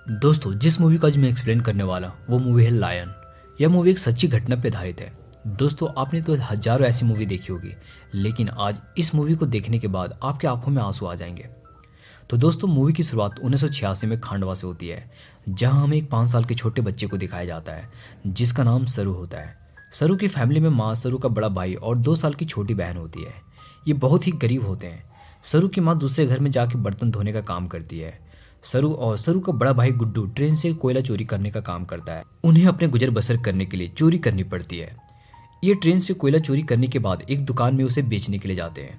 दोस्तों, जिस मूवी का आज मैं एक्सप्लेन करने वाला हूँ वो मूवी है लायन। यह मूवी एक सच्ची घटना पर आधारित है। दोस्तों, आपने तो हजारों ऐसी मूवी देखी होगी, लेकिन आज इस मूवी को देखने के बाद आपकी आंखों में आंसू आ जाएंगे। तो दोस्तों, मूवी की शुरुआत 1986 में खांडवा से होती है, जहां हमें एक 5 साल के छोटे बच्चे को दिखाया जाता है जिसका नाम सरू होता है। सरू की फैमिली में माँ, सरू का बड़ा भाई और 2 साल की छोटी बहन होती है। ये बहुत ही गरीब होते हैं। सरू की माँ दूसरे घर में जाके बर्तन धोने का काम करती है। सरू का बड़ा भाई गुड्डू ट्रेन से कोयला चोरी करने का काम करता है। उन्हें अपने गुजर बसर करने के लिए चोरी करनी पड़ती है। ये ट्रेन से कोयला चोरी करने के बाद एक दुकान में उसे बेचने के लिए जाते हैं।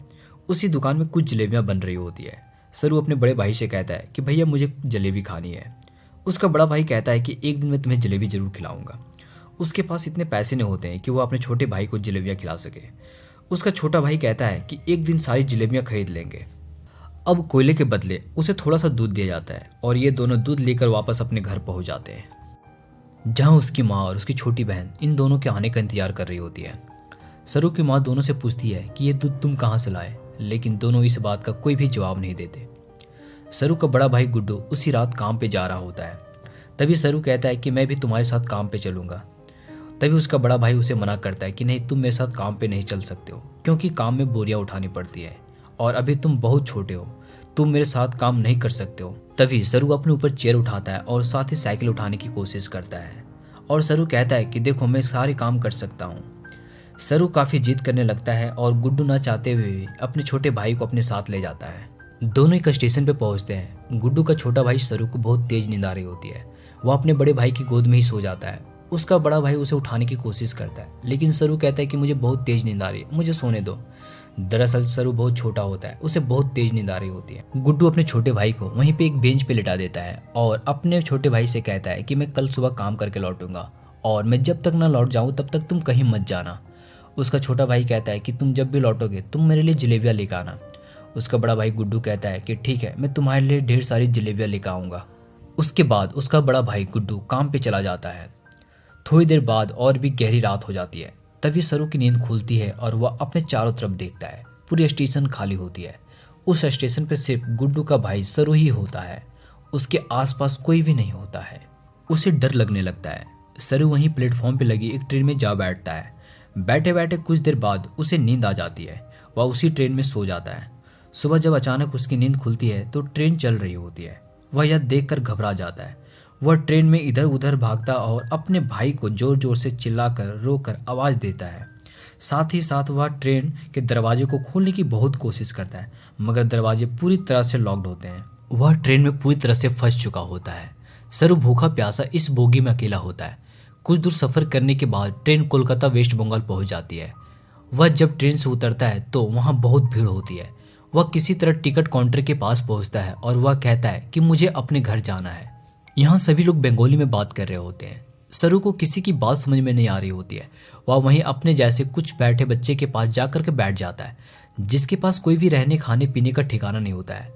उसी दुकान में कुछ जलेबियां बन रही होती है। सरू अपने बड़े भाई से कहता है कि भैया मुझे जलेबी खानी है। उसका बड़ा भाई कहता है कि एक दिन मैं तुम्हें जलेबी जरूर खिलाऊंगा। उसके पास इतने पैसे नहीं होते हैं कि वो अपने छोटे भाई को जलेबियां खिला सके। उसका छोटा भाई कहता है कि एक दिन सारी जलेबियां खरीद लेंगे। अब कोयले के बदले उसे थोड़ा सा दूध दिया जाता है और ये दोनों दूध लेकर वापस अपने घर पहुंच जाते हैं, जहां उसकी माँ और उसकी छोटी बहन इन दोनों के आने का इंतजार कर रही होती है। सरू की माँ दोनों से पूछती है कि ये दूध तुम कहाँ से लाए, लेकिन दोनों इस बात का कोई भी जवाब नहीं देते। सरू का बड़ा भाई गुड्डू उसी रात काम पे जा रहा होता है। तभी सरू कहता है कि मैं भी तुम्हारे साथ काम पे चलूंगा। तभी उसका बड़ा भाई उसे मना करता है कि नहीं, तुम मेरे साथ काम पे नहीं चल सकते हो, क्योंकि काम में बोरियां उठानी पड़ती है और अभी तुम बहुत छोटे हो, तुम मेरे साथ काम नहीं कर सकते हो। तभी सरू अपने ऊपर चेयर उठाता है और साथ ही साइकिल उठाने की कोशिश करता है और सरू कहता है कि देखो मैं सारे काम कर सकता हूँ। सरू काफी जिद करने लगता है और गुड्डू ना चाहते हुए भी अपने छोटे भाई को अपने साथ ले जाता है। दोनों एक स्टेशन पे पहुंचते हैं। गुड्डू का छोटा भाई सरू को बहुत तेज नींद आ रही होती है। वो अपने बड़े भाई की गोद में ही सो जाता है। उसका बड़ा भाई उसे उठाने की कोशिश करता है, लेकिन सरू कहता है कि मुझे बहुत तेज नींद आ रही है, मुझे सोने दो। दरअसल सरू बहुत छोटा होता है, उसे बहुत तेज नींद आ रही होती है। गुड्डू अपने छोटे भाई को वहीं पे एक बेंच पे लिटा देता है और अपने छोटे भाई से कहता है कि मैं कल सुबह काम करके लौटूंगा और मैं जब तक ना लौट जाऊं तब तक तुम कहीं मत जाना। उसका छोटा भाई कहता है कि तुम जब भी लौटोगे तुम मेरे लिए जलेबियां लेकर आना। उसका बड़ा भाई गुड्डू कहता है कि ठीक है, मैं तुम्हारे लिए ढेर सारी जलेबियां लेकर आऊंगा। उसके बाद उसका बड़ा भाई गुड्डू काम पे चला जाता है। थोड़ी देर बाद और भी गहरी रात हो जाती है। तभी सरू की नींद खुलती है और वह अपने चारों तरफ देखता है। पूरी स्टेशन खाली होती है। उस स्टेशन पर सिर्फ गुड्डू का भाई सरू ही होता है। उसके आसपास कोई भी नहीं होता है। उसे डर लगने लगता है। सरू वहीं प्लेटफॉर्म पे लगी एक ट्रेन में जा बैठता है। बैठे बैठे कुछ देर बाद उसे नींद आ जाती है। वह उसी ट्रेन में सो जाता है। सुबह जब अचानक उसकी नींद खुलती है तो ट्रेन चल रही होती है। वह यह देखकर घबरा जाता है। वह ट्रेन में इधर उधर भागता और अपने भाई को जोर जोर से चिल्लाकर रोकर आवाज देता है। साथ ही साथ वह ट्रेन के दरवाजे को खोलने की बहुत कोशिश करता है, मगर दरवाजे पूरी तरह से लॉक्ड होते हैं। वह ट्रेन में पूरी तरह से फंस चुका होता है। सरू भूखा प्यासा इस बोगी में अकेला होता है। कुछ दूर सफर करने के बाद ट्रेन कोलकाता वेस्ट बंगाल पहुंच जाती है। वह जब ट्रेन से उतरता है तो वहां बहुत भीड़ होती है। वह किसी तरह टिकट काउंटर के पास पहुंचता है और वह कहता है कि मुझे अपने घर जाना है। यहाँ सभी लोग बंगाली में बात कर रहे होते हैं। सरू को किसी की बात समझ में नहीं आ रही होती है। वह वहीं अपने जैसे कुछ बैठे बच्चे के पास जाकर के बैठ जाता है, जिसके पास कोई भी रहने खाने पीने का ठिकाना नहीं होता है।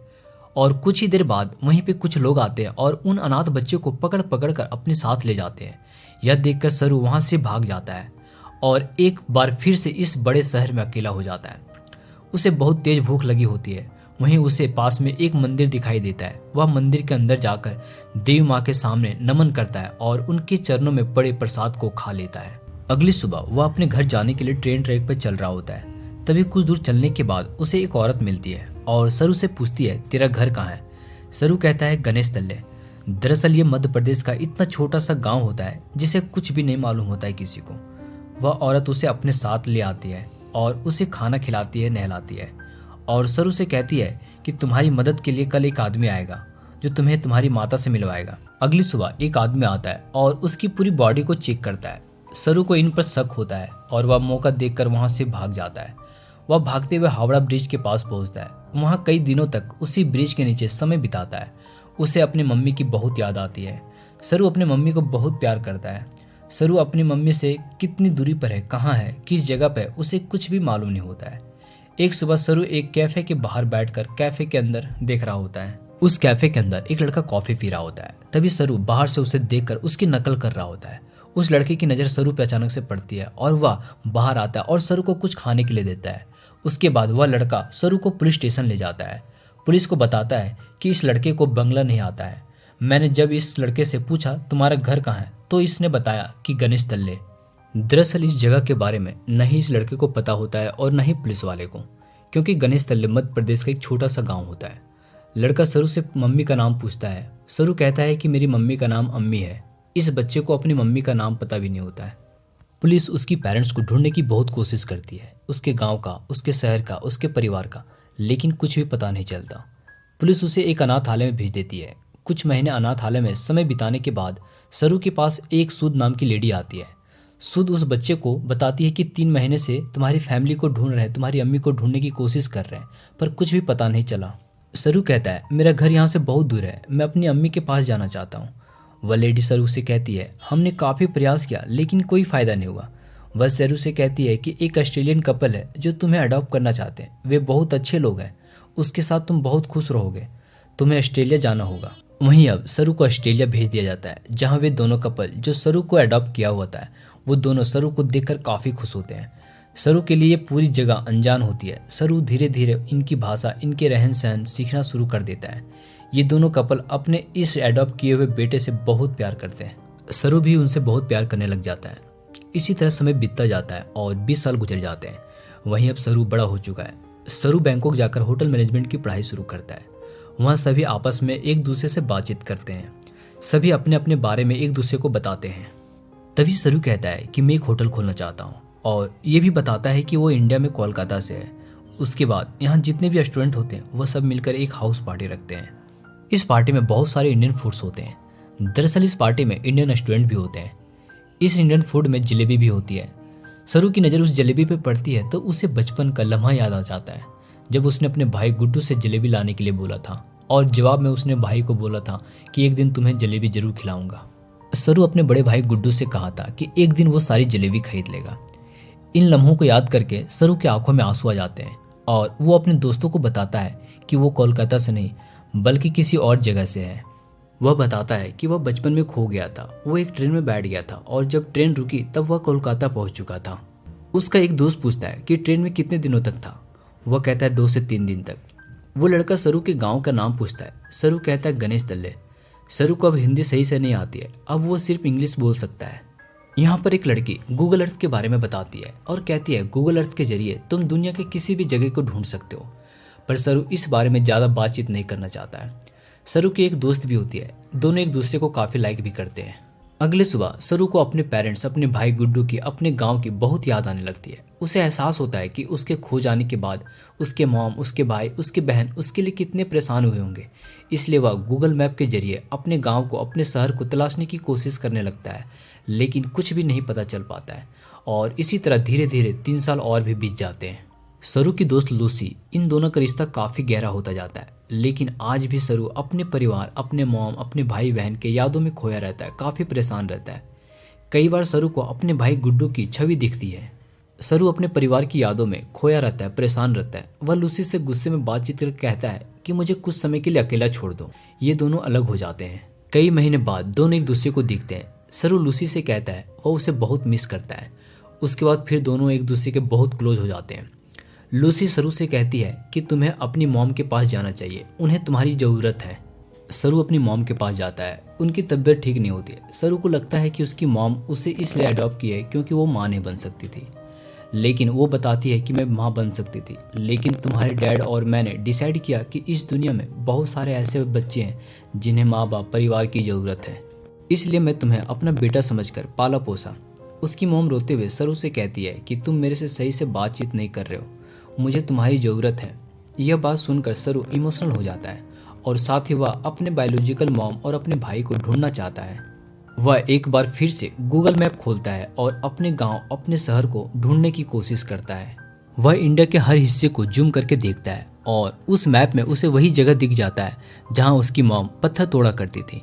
और कुछ ही देर बाद वहीं पे कुछ लोग आते हैं और उन अनाथ बच्चे को पकड़ पकड़ कर अपने साथ ले जाते हैं। यह देखकर सरू वहां से भाग जाता है और एक बार फिर से इस बड़े शहर में अकेला हो जाता है। उसे बहुत तेज भूख लगी होती है। वहीं उसे पास में एक मंदिर दिखाई देता है। वह मंदिर के अंदर जाकर देवी माँ के सामने नमन करता है और उनके चरणों में पड़े प्रसाद को खा लेता है। अगली सुबह वह अपने घर जाने के लिए ट्रेन ट्रैक पर चल रहा होता है। तभी कुछ दूर चलने के बाद उसे एक औरत मिलती है और सरू से पूछती है, तेरा घर कहाँ है? सरू कहता है, गणेश तल्ले। दरअसल ये मध्य प्रदेश का इतना छोटा सा गाँव होता है जिसे कुछ भी नहीं मालूम होता है किसी को। वह औरत उसे अपने साथ ले आती है और उसे खाना खिलाती है, नहलाती है और सरू से कहती है कि तुम्हारी मदद के लिए कल एक आदमी आएगा जो तुम्हें तुम्हारी माता से मिलवाएगा। अगली सुबह एक आदमी आता है और उसकी पूरी बॉडी को चेक करता है। सरू को इन पर शक होता है और वह मौका देखकर वहां से भाग जाता है। वह भागते हुए हावड़ा ब्रिज के पास पहुंचता है। वहां कई दिनों तक उसी ब्रिज के नीचे समय बिताता है। उसे अपनी मम्मी की बहुत याद आती है। सरू अपनी मम्मी को बहुत प्यार करता है। सरू अपनी मम्मी से कितनी दूरी पर है, कहाँ है, किस जगह पर, उसे कुछ भी मालूम नहीं होता है। एक सुबह सरू एक कैफे के बाहर बैठकर कैफे के अंदर देख रहा होता है। उस कैफे के अंदर एक लड़का कॉफी पी रहा होता है। तभी सरू बाहर से उसे देखकर उसकी नकल कर रहा होता है। उस लड़के की नजर सरू पे अचानक से पड़ती है और वह बाहर आता है और सरू को कुछ खाने के लिए देता है। उसके बाद वह लड़का सरू को पुलिस स्टेशन ले जाता है। पुलिस को बताता है कि इस लड़के को बंगला नहीं आता है, मैंने जब इस लड़के से पूछा तुम्हारा घर कहाँ है तो इसने बताया कि गणेश तल्ले। दरअसल इस जगह के बारे में न ही इस लड़के को पता होता है और न ही पुलिस वाले को, क्योंकि गणेश तल्ले मध्य प्रदेश का एक छोटा सा गांव होता है। लड़का सरू से मम्मी का नाम पूछता है। सरू कहता है कि मेरी मम्मी का नाम अम्मी है। इस बच्चे को अपनी मम्मी का नाम पता भी नहीं होता है। पुलिस उसकी पेरेंट्स को ढूंढने की बहुत कोशिश करती है, उसके गांव का, उसके शहर का, उसके परिवार का, लेकिन कुछ भी पता नहीं चलता। पुलिस उसे एक अनाथालय में भेज देती है। कुछ महीने अनाथालय में समय बिताने के बाद सरू के पास एक सूद नाम की लेडी आती है। सूद उस बच्चे को बताती है कि 3 महीने से तुम्हारी फैमिली को ढूंढ रहे हैं, तुम्हारी अम्मी को ढूंढने की कोशिश कर रहे हैं, पर कुछ भी पता नहीं चला। सरू कहता है मेरा घर यहाँ से बहुत दूर है, मैं अपनी अम्मी के पास जाना चाहता हूँ। वह लेडी सरू से कहती है हमने काफ़ी प्रयास किया लेकिन कोई फ़ायदा नहीं हुआ। वह सरू से कहती है कि एक ऑस्ट्रेलियन कपल है जो तुम्हें अडॉप्ट करना चाहते हैं, वे बहुत अच्छे लोग हैं, उसके साथ तुम बहुत खुश रहोगे, तुम्हें ऑस्ट्रेलिया जाना होगा। वहीं अब सरू को ऑस्ट्रेलिया भेज दिया जाता है, जहाँ वे दोनों कपल जो सरू को अडॉप्ट किया होता है वो दोनों सरू को देखकर काफ़ी खुश होते हैं। सरू के लिए पूरी जगह अनजान होती है। सरू धीरे धीरे इनकी भाषा, इनके रहन सहन सीखना शुरू कर देता है। ये दोनों कपल अपने इस एडॉप्ट किए हुए बेटे से बहुत प्यार करते हैं। सरू भी उनसे बहुत प्यार करने लग जाता है। इसी तरह समय बीतता जाता है और 20 साल गुजर जाते हैं। वहीं अब सरू बड़ा हो चुका है। सरू बैंकॉक जाकर होटल मैनेजमेंट की पढ़ाई शुरू करता है। वहाँ सभी आपस में एक दूसरे से बातचीत करते हैं, सभी अपने अपने बारे में एक दूसरे को बताते हैं। तभी सरू कहता है कि मैं एक होटल खोलना चाहता हूँ, और ये भी बताता है कि वो इंडिया में कोलकाता से है। उसके बाद यहाँ जितने भी रेस्टोरेंट होते हैं वह सब मिलकर एक हाउस पार्टी रखते हैं। इस पार्टी में बहुत सारे इंडियन फूड्स होते हैं। दरअसल इस पार्टी में इंडियन रेस्टोरेंट भी होते हैं। इस इंडियन फूड में जलेबी भी होती है। सरू की नज़र उस जलेबी पर पड़ती है तो उसे बचपन का लम्हा याद आ जाता है, जब उसने अपने भाई गुड्डू से जलेबी लाने के लिए बोला था और जवाब में उसने भाई को बोला था कि एक दिन तुम्हें जलेबी जरूर खिलाऊंगा। सरू अपने बड़े भाई गुड्डू से कहा था कि एक दिन वो सारी जलेबी खरीद लेगा। इन लम्हों को याद करके सरू की आंखों में आंसू आ जाते हैं और वो अपने दोस्तों को बताता है कि वो कोलकाता से नहीं बल्कि किसी और जगह से है। वह बताता है कि वह बचपन में खो गया था। वो एक ट्रेन में बैठ गया था और जब ट्रेन रुकी तब वह कोलकाता पहुंच चुका था। उसका एक दोस्त पूछता है कि ट्रेन में कितने दिनों तक था। वह कहता है 2 से 3 दिन तक। वो लड़का सरू के गांव का नाम पूछता है। सरू कहता है गणेश तल्ले। सरू को अब हिंदी सही से नहीं आती है, अब वो सिर्फ इंग्लिश बोल सकता है। यहाँ पर एक लड़की गूगल अर्थ के बारे में बताती है और कहती है गूगल अर्थ के जरिए तुम दुनिया के किसी भी जगह को ढूंढ सकते हो। पर सरू इस बारे में ज़्यादा बातचीत नहीं करना चाहता है। सरू की एक दोस्त भी होती है, दोनों एक दूसरे को काफ़ी लाइक भी करते हैं। अगले सुबह सरू को अपने पेरेंट्स, अपने भाई गुड्डू की, अपने गांव की बहुत याद आने लगती है। उसे एहसास होता है कि उसके खो जाने के बाद उसके मॉम, उसके भाई, उसकी बहन उसके लिए कितने परेशान हुए होंगे। इसलिए वह गूगल मैप के जरिए अपने गांव को, अपने शहर को तलाशने की कोशिश करने लगता है, लेकिन कुछ भी नहीं पता चल पाता है। और इसी तरह धीरे धीरे 3 साल और भी बीत जाते हैं। सरू की दोस्त लूसी, इन दोनों का रिश्ता काफ़ी गहरा होता जाता है, लेकिन आज भी सरू अपने परिवार, अपने मॉम, अपने भाई बहन के यादों में खोया रहता है, काफ़ी परेशान रहता है। कई बार सरू को अपने भाई गुड्डू की छवि दिखती है। सरू अपने परिवार की यादों में खोया रहता है, परेशान रहता है। वह लूसी से गुस्से में बातचीत करके कहता है कि मुझे कुछ समय के लिए अकेला छोड़ दो। ये दोनों अलग हो जाते हैं। कई महीने बाद दोनों एक दूसरे को दिखते हैं। सरू लूसी से कहता है वह उसे बहुत मिस करता है। उसके बाद फिर दोनों एक दूसरे के बहुत क्लोज हो जाते हैं। लूसी सरू से कहती है कि तुम्हें अपनी मॉम के पास जाना चाहिए, उन्हें तुम्हारी ज़रूरत है। सरू अपनी मॉम के पास जाता है। उनकी तबीयत ठीक नहीं होती है। सरू को लगता है कि उसकी मॉम उसे इसलिए अडॉप्ट की है क्योंकि वो माँ नहीं बन सकती थी, लेकिन वो बताती है कि मैं माँ बन सकती थी, लेकिन तुम्हारे डैड और मैंने डिसाइड किया कि इस दुनिया में बहुत सारे ऐसे बच्चे हैं जिन्हें माँ बाप, परिवार की ज़रूरत है, इसलिए मैं तुम्हें अपना बेटा समझकर पाला पोसा। उसकी मॉम रोते हुए सरू से कहती है कि तुम मेरे से सही से बातचीत नहीं कर रहे हो, मुझे तुम्हारी ज़रूरत है। यह बात सुनकर सरू इमोशनल हो जाता है और साथ ही वह अपने बायोलॉजिकल मॉम और अपने भाई को ढूंढना चाहता है। वह एक बार फिर से गूगल मैप खोलता है और अपने गांव, अपने शहर को ढूंढने की कोशिश करता है। वह इंडिया के हर हिस्से को जूम करके देखता है और उस मैप में उसे वही जगह दिख जाता है जहां उसकी मॉम पत्थर तोड़ा करती थी।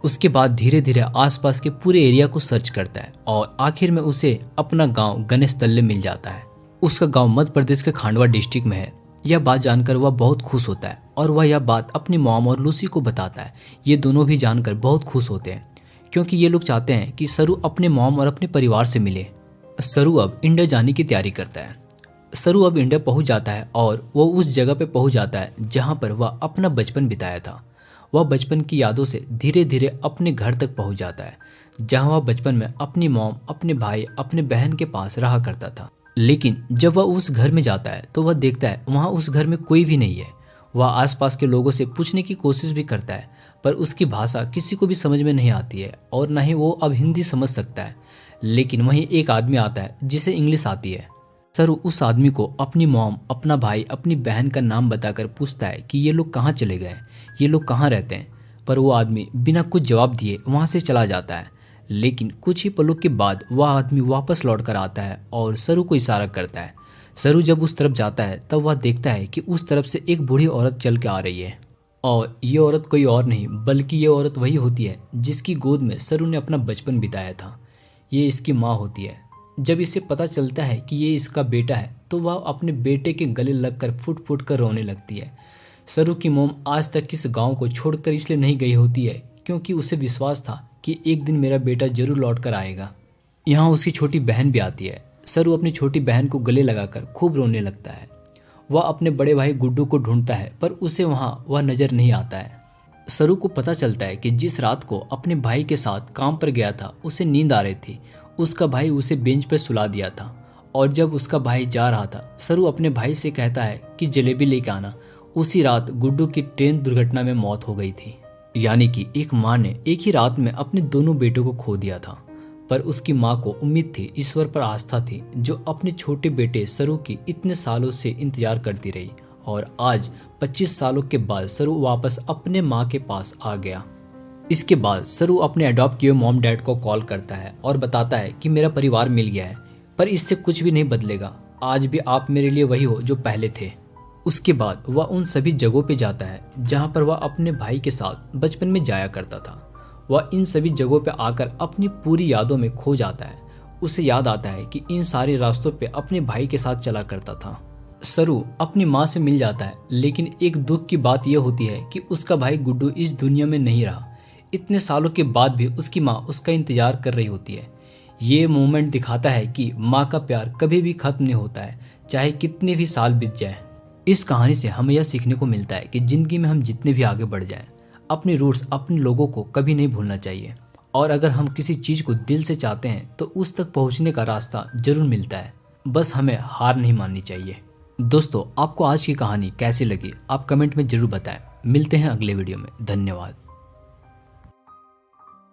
उसके बाद धीरे धीरे आसपास के पूरे एरिया को सर्च करता है और आखिर में उसे अपना गाँव गणेश तल्ले मिल जाता है। उसका गांव मध्य प्रदेश के खांडवा डिस्ट्रिक्ट में है। यह बात जानकर वह बहुत खुश होता है और वह यह बात अपनी मॉम और लूसी को बताता है। ये दोनों भी जानकर बहुत खुश होते हैं क्योंकि ये लोग चाहते हैं कि सरू अपने मॉम और अपने परिवार से मिले। सरू अब इंडिया जाने की तैयारी करता है। सरू अब इंडिया पहुंच जाता है और वो उस जगह पे पहुंच जाता है जहां पर वह अपना बचपन बिताया था। वह बचपन की यादों से धीरे धीरे अपने घर तक पहुंच जाता है, जहां वह बचपन में अपनी मॉम, अपने भाई, अपने बहन के पास रहा करता था। लेकिन जब वह उस घर में जाता है तो वह देखता है वहां उस घर में कोई भी नहीं है। वह आसपास के लोगों से पूछने की कोशिश भी करता है, पर उसकी भाषा किसी को भी समझ में नहीं आती है और ना ही वो अब हिंदी समझ सकता है। लेकिन वहीं एक आदमी आता है जिसे इंग्लिश आती है। सरू उस आदमी को अपनी मॉम, अपना भाई, अपनी बहन का नाम बताकर पूछता है कि ये लोग कहाँ चले गए, ये लोग कहाँ रहते हैं। पर वो आदमी बिना कुछ जवाब दिए वहाँ से चला जाता है। लेकिन कुछ ही पलों के बाद वह आदमी वापस लौट कर आता है और सरू को इशारा करता है। सरू जब उस तरफ जाता है तब वह देखता है कि उस तरफ से एक बूढ़ी औरत चल के आ रही है, और ये औरत कोई और नहीं बल्कि ये औरत वही होती है जिसकी गोद में सरू ने अपना बचपन बिताया था। ये इसकी माँ होती है। जब इसे पता चलता है कि ये इसका बेटा है तो वह अपने बेटे के गले लगकर फुट फुट कर रोने लगती है। सरू की मोम आज तक इस गांव को छोड़कर इसलिए नहीं गई होती है क्योंकि उसे विश्वास था कि एक दिन मेरा बेटा जरूर लौट कर आएगा। यहाँ उसकी छोटी बहन भी आती है। सरू अपनी छोटी बहन को गले लगाकर खूब रोने लगता है। वह अपने बड़े भाई गुड्डू को ढूंढता है पर उसे वह नजर नहीं आता है। सरू को पता चलता है कि जिस रात को अपने भाई के साथ काम पर गया था उसे नींद आ रही थी। उसका भाई उसे बेंच पर सुला दिया था, और जब उसका भाई जा रहा था सरू अपने भाई से कहता है कि जलेबी लेके आना। उसी रात गुड्डू की ट्रेन दुर्घटना में मौत हो गई थी। यानी कि एक माँ ने एक ही रात में अपने दोनों बेटों को खो दिया था। पर उसकी माँ को उम्मीद थी, ईश्वर पर आस्था थी, जो अपने छोटे बेटे सरू की इतने सालों से इंतजार करती रही। और आज 25 सालों के बाद सरू वापस अपने माँ के पास आ गया। इसके बाद सरू अपने अडॉप्ट किए मॉम डैड को कॉल करता है और बताता है कि मेरा परिवार मिल गया है, पर इससे कुछ भी नहीं बदलेगा। आज भी आप मेरे लिए वही हो जो पहले थे। उसके बाद वह उन सभी जगहों पे जाता है जहाँ पर वह अपने भाई के साथ बचपन में जाया करता था। वह इन सभी जगहों पे आकर अपनी पूरी यादों में खो जाता है। उसे याद आता है कि इन सारे रास्तों पे अपने भाई के साथ चला करता था। सरू अपनी माँ से मिल जाता है, लेकिन एक दुख की बात यह होती है कि उसका भाई गुड्डू इस दुनिया में नहीं रहा। इतने सालों के बाद भी उसकी माँ उसका इंतजार कर रही होती है। ये मोमेंट दिखाता है कि माँ का प्यार कभी भी खत्म नहीं होता है, चाहे कितने भी साल बीत जाए। इस कहानी से हमें यह सीखने को मिलता है कि जिंदगी में हम जितने भी आगे बढ़ जाएं, अपने रूट्स, अपने लोगों को कभी नहीं भूलना चाहिए। और अगर हम किसी चीज को दिल से चाहते हैं तो उस तक पहुंचने का रास्ता जरूर मिलता है। बस हमें हार नहीं माननी चाहिए। दोस्तों, आपको आज की कहानी कैसी लगी आप कमेंट में जरूर बताएं। मिलते हैं अगले वीडियो में। धन्यवाद।